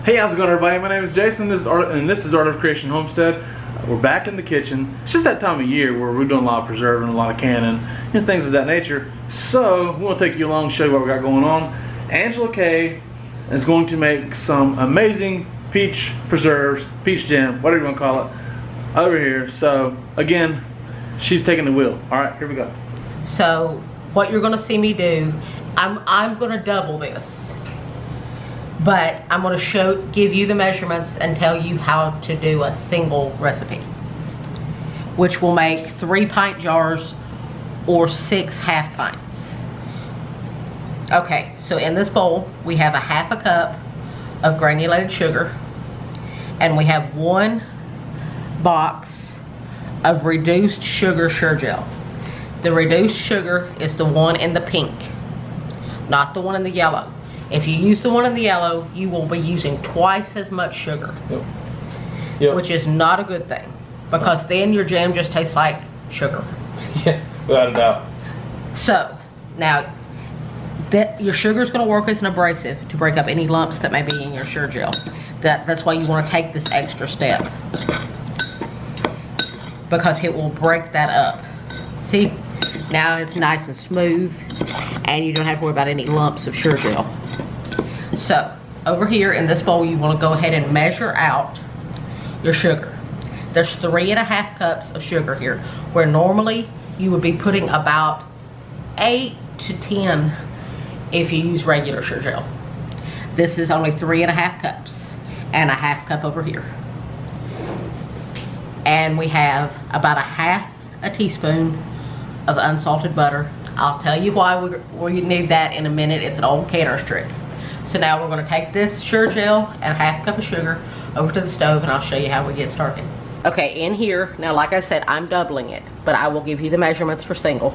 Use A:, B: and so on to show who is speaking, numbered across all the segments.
A: Hey, how's it going, everybody? My name is Jason. This is Art of Creation Homestead. We're back in the kitchen. It's just that time of year where we're doing a lot of preserving, a lot of canning, and things of that nature. So we want to take you along and show you what we got going on. Angela Kay is going to make some amazing peach preserves, peach jam, whatever you want to call it, over here. So again, she's taking the wheel. All right, here we go.
B: So what you're going to see me do, I'm going to double this. But I'm going to give you the measurements and tell you how to do a single recipe, which will make 3 pint jars or 6 half pints. Okay, so in this bowl we have a half a cup of granulated sugar, and we have 1 box of reduced sugar Sure-Gel. The reduced sugar is the one in the pink, not the one in the yellow. If you use the one in the yellow, you will be using twice as much sugar. Yep. Which is not a good thing, because then your jam just tastes like sugar.
A: Yeah, without a doubt.
B: So, now, your sugar is going to work as an abrasive to break up any lumps that may be in your Sure-Gel. That's why you want to take this extra step, because it will break that up. See, now it's nice and smooth, and you don't have to worry about any lumps of Sure-Gel. So, over here in this bowl, you want to go ahead and measure out your sugar. There's 3.5 cups of sugar here, where normally you would be putting about 8 to 10 if you use regular Sure-Gel. This is only 3.5 cups, and a half cup over here. And we have about a half a teaspoon of unsalted butter. I'll tell you why we need that in a minute. It's an old canner's trick. So now we're going to take this Sure-Gel and a half cup of sugar over to the stove, and I'll show you how we get started. Okay, in here, now like I said, I'm doubling it, but I will give you the measurements for single.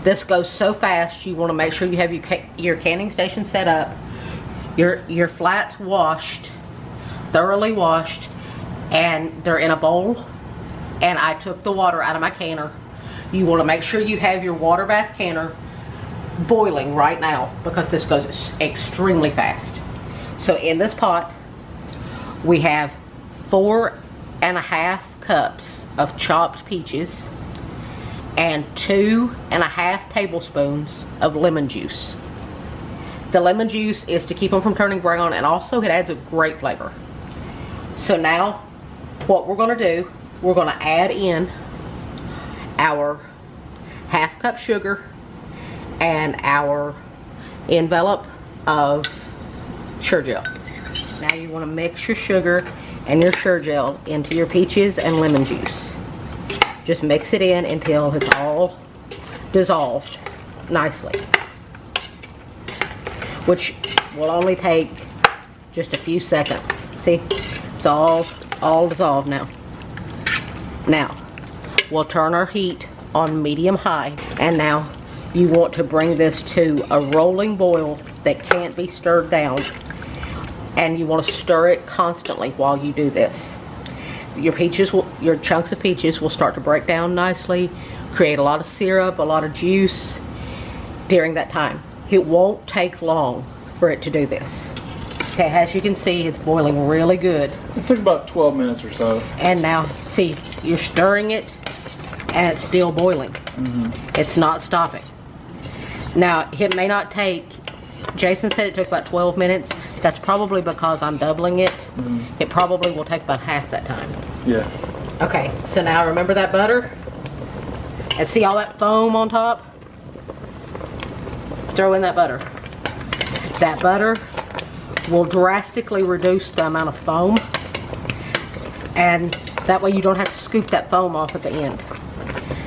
B: This goes so fast, you want to make sure you have your canning station set up, your flats washed, thoroughly washed, and they're in a bowl, and I took the water out of my canner. You want to make sure you have your water bath canner boiling right now, because this goes extremely fast. So in this pot we have 4.5 cups of chopped peaches and 2.5 tablespoons of lemon juice. The lemon juice is to keep them from turning brown, and also it adds a great flavor. So now what we're going to do, we're going to add in our half cup sugar and our envelope of Sure-Gel. Now you want to mix your sugar and your Sure-Gel into your peaches and lemon juice. Just mix it in until it's all dissolved nicely, which will only take just a few seconds. See, it's all dissolved now. Now we'll turn our heat on medium high, and now you want to bring this to a rolling boil that can't be stirred down, and you want to stir it constantly while you do this. Your chunks of peaches will start to break down nicely, create a lot of syrup, a lot of juice during that time. It won't take long for it to do this. Okay, as you can see, it's boiling really good.
A: It took about 12 minutes or so.
B: And now, see, you're stirring it, and it's still boiling. It's not stopping. Now, it may not take, Jason said it took about 12 minutes. That's probably because I'm doubling it. It probably will take about half that time.
A: Yeah.
B: Okay, so now remember that butter? And see all that foam on top? Throw in that butter. That butter will drastically reduce the amount of foam, and that way you don't have to scoop that foam off at the end.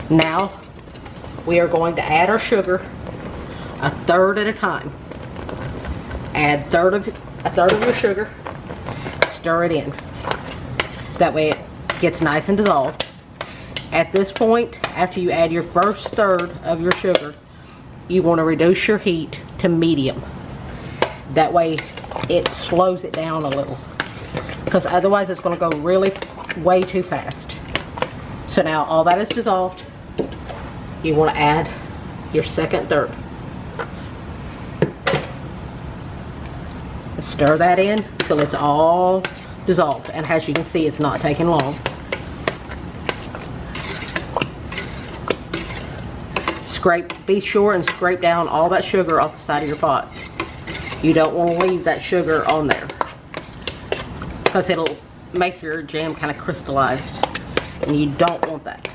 B: Now we are going to add our sugar a third at a time. Add a third of your sugar, stir it in. That way it gets nice and dissolved. At this point, after you add your first third of your sugar, you want to reduce your heat to medium. That way it slows it down a little, because otherwise it's going to go really way too fast. So now all that is dissolved, you want to add your second third. Stir that in until it's all dissolved. And as you can see, it's not taking long. Be sure and scrape down all that sugar off the side of your pot. You don't want to leave that sugar on there because it'll make your jam kind of crystallized, and you don't want that.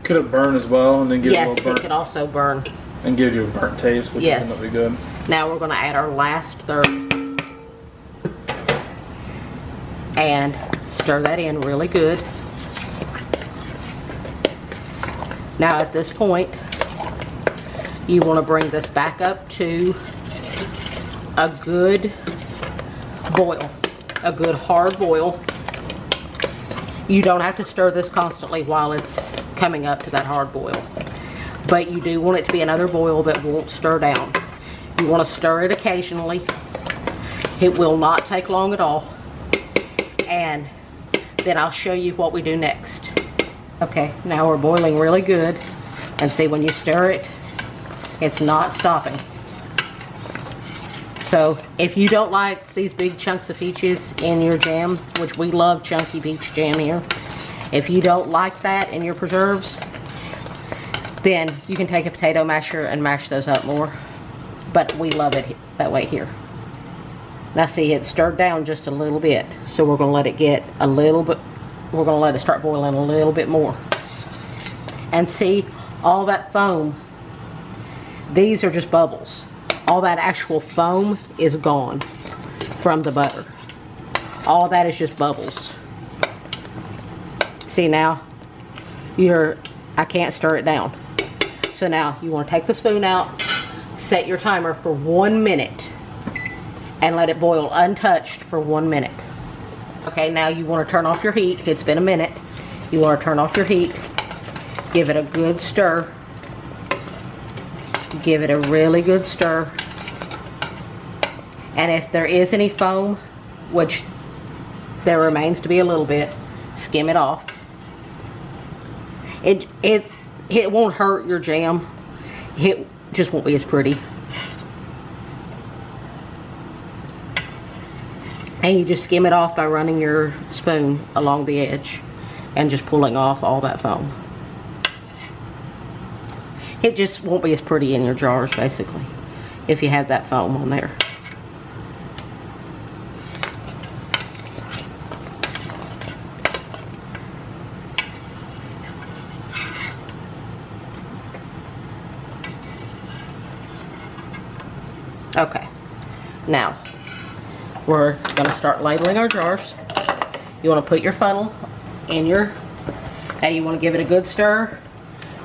A: Could it burn as well and then give it a little burnt?
B: Yes, it could also burn.
A: And give you a burnt taste, which is going to be good.
B: Now we're going to add our last third. And stir that in really good. Now at this point, you want to bring this back up to a good boil, a good hard boil. You don't have to stir this constantly while it's coming up to that hard boil, but you do want it to be another boil that won't stir down. You want to stir it occasionally. It will not take long at all, and then I'll show you what we do next. Okay, now we're boiling really good, and see, when you stir it, it's not stopping. So if you don't like these big chunks of peaches in your jam, which we love chunky peach jam here, if you don't like that in your preserves, then you can take a potato masher and mash those up more. But we love it that way here. Now see, it's stirred down just a little bit, so we're going to let it get a little bit, we're going to let it start boiling a little bit more. And see, all that foam, these are just bubbles. All that actual foam is gone from the butter. All that is just bubbles. See now, I can't stir it down. So now you want to take the spoon out, set your timer for 1 minute, and let it boil untouched for 1 minute. Okay, now you want to turn off your heat. It's been a minute. You want to turn off your heat, give it a good stir. Give it a really good stir. And if there is any foam, which there remains to be a little bit, skim it off. It won't hurt your jam. It just won't be as pretty. And you just skim it off by running your spoon along the edge and just pulling off all that foam. It just won't be as pretty in your jars, basically, if you have that foam on there. Okay, now we're going to start labeling our jars. You want to put your funnel in your, and you want to give it a good stir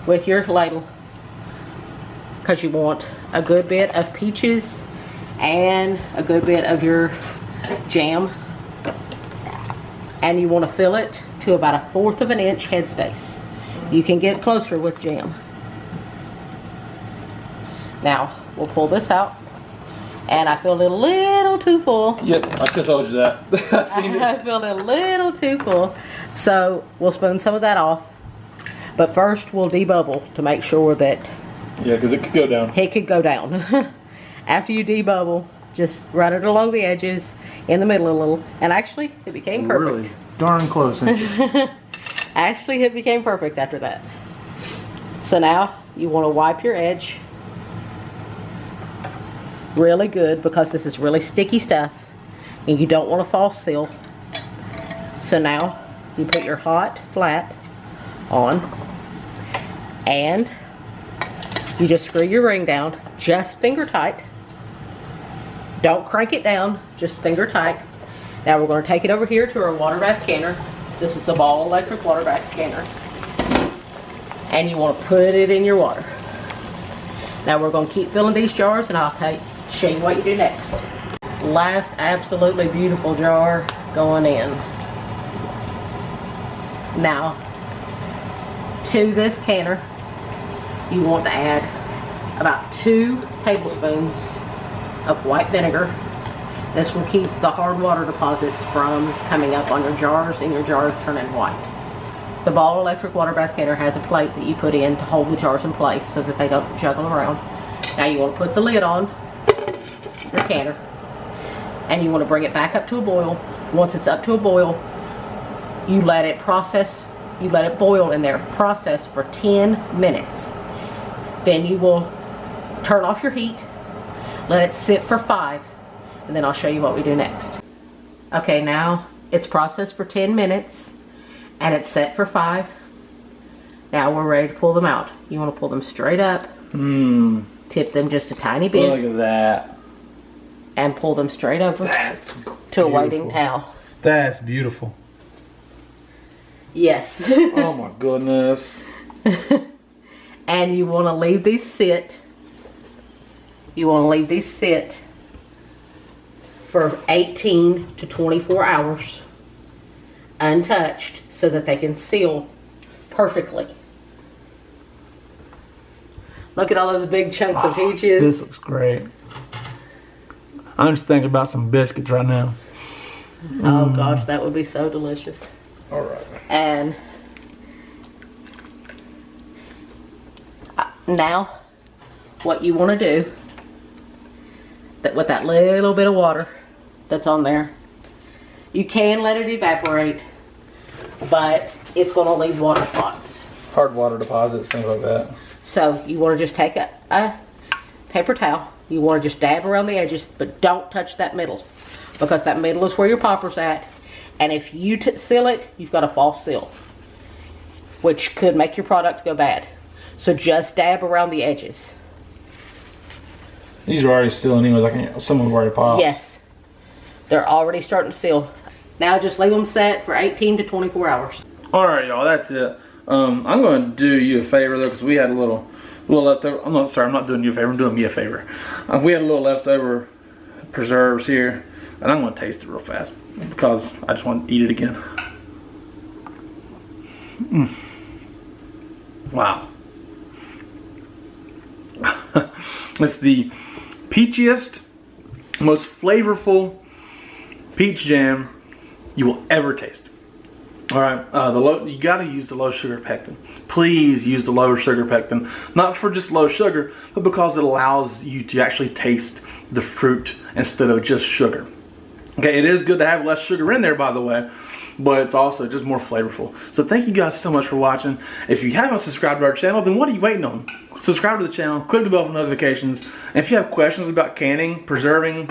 B: with your ladle, because you want a good bit of peaches and a good bit of your jam, and you want to fill it to about 1/4 of an inch headspace. You can get closer with jam. Now we'll pull this out, and I filled it a little too full.
A: Yep, I could have told you that. I seen it.
B: I filled it a little too full, so we'll spoon some of that off. But first we'll debubble to make sure that.
A: Yeah, because it could go down.
B: It could go down. After you debubble, just run it along the edges, in the middle a little, and actually it became perfect.
A: Really darn close, ain't you?
B: Actually, it became perfect after that. So now you want to wipe your edge really good, because this is really sticky stuff and you don't want to false seal. So now you put your hot flat on, and you just screw your ring down, just finger tight. Don't crank it down, just finger tight. Now we're going to take it over here to our water bath canner. This is the Ball electric water bath canner. And you want to put it in your water. Now we're going to keep filling these jars, and I'll show you what you do next. Last absolutely beautiful jar going in. Now, to this canner, you want to add about 2 tablespoons of white vinegar. This will keep the hard water deposits from coming up on your jars and your jars turning white. The Ball electric water bath canner has a plate that you put in to hold the jars in place so that they don't juggle around. Now you want to put the lid on your canner. and you want to bring it back up to a boil. Once it's up to a boil, you let it process, you let it boil in there, process for 10 minutes. Then you will turn off your heat, let it sit for 5, and then I'll show you what we do next. Okay, now it's processed for 10 minutes and it's set for 5. Now we're ready to pull them out. You want to pull them straight up, tip them just a tiny bit.
A: Look at that.
B: And pull them straight over to a waiting towel.
A: That's beautiful.
B: Yes.
A: Oh my goodness.
B: And you want to leave these sit. You want to leave these sit for 18 to 24 hours untouched so that they can seal perfectly. Look at all those big chunks of peaches.
A: This looks great. I'm just thinking about some biscuits right now.
B: Oh gosh, that would be so delicious.
A: All right.
B: And now what you want to do, that with that little bit of water that's on there, you can let it evaporate, but it's going to leave water spots.
A: Hard water deposits, things like that.
B: So you want to just take a paper towel. You want to just dab around the edges, but don't touch that middle, because that middle is where your popper's at. And if you seal it, you've got a false seal, which could make your product go bad. So just dab around the edges.
A: These are already sealing anyways. Some of them already popped.
B: Yes, they're already starting to seal. Now just leave them set for 18 to 24 hours.
A: All right, y'all, that's it. I'm going to do you a favor though, because we had a little leftover. I'm not doing you a favor. I'm doing me a favor. We had a little leftover preserves here, and I'm going to taste it real fast because I just want to eat it again. Wow. It's the peachiest, most flavorful peach jam you will ever taste. All right, you got to use the low sugar pectin. Please use the lower sugar pectin, not for just low sugar, but because it allows you to actually taste the fruit instead of just sugar. Okay, it is good to have less sugar in there, by the way, but it's also just more flavorful. So thank you guys so much for watching. If you haven't subscribed to our channel, then what are you waiting on? Subscribe to the channel, click the bell for notifications, and if you have questions about canning, preserving,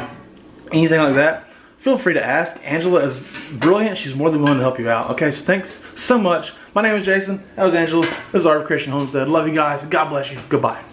A: anything like that, feel free to ask. Angela is brilliant. She's more than willing to help you out. Okay, so thanks so much. My name is Jason. That was Angela. This is Art of Creation Homestead. Love you guys. God bless you. Goodbye.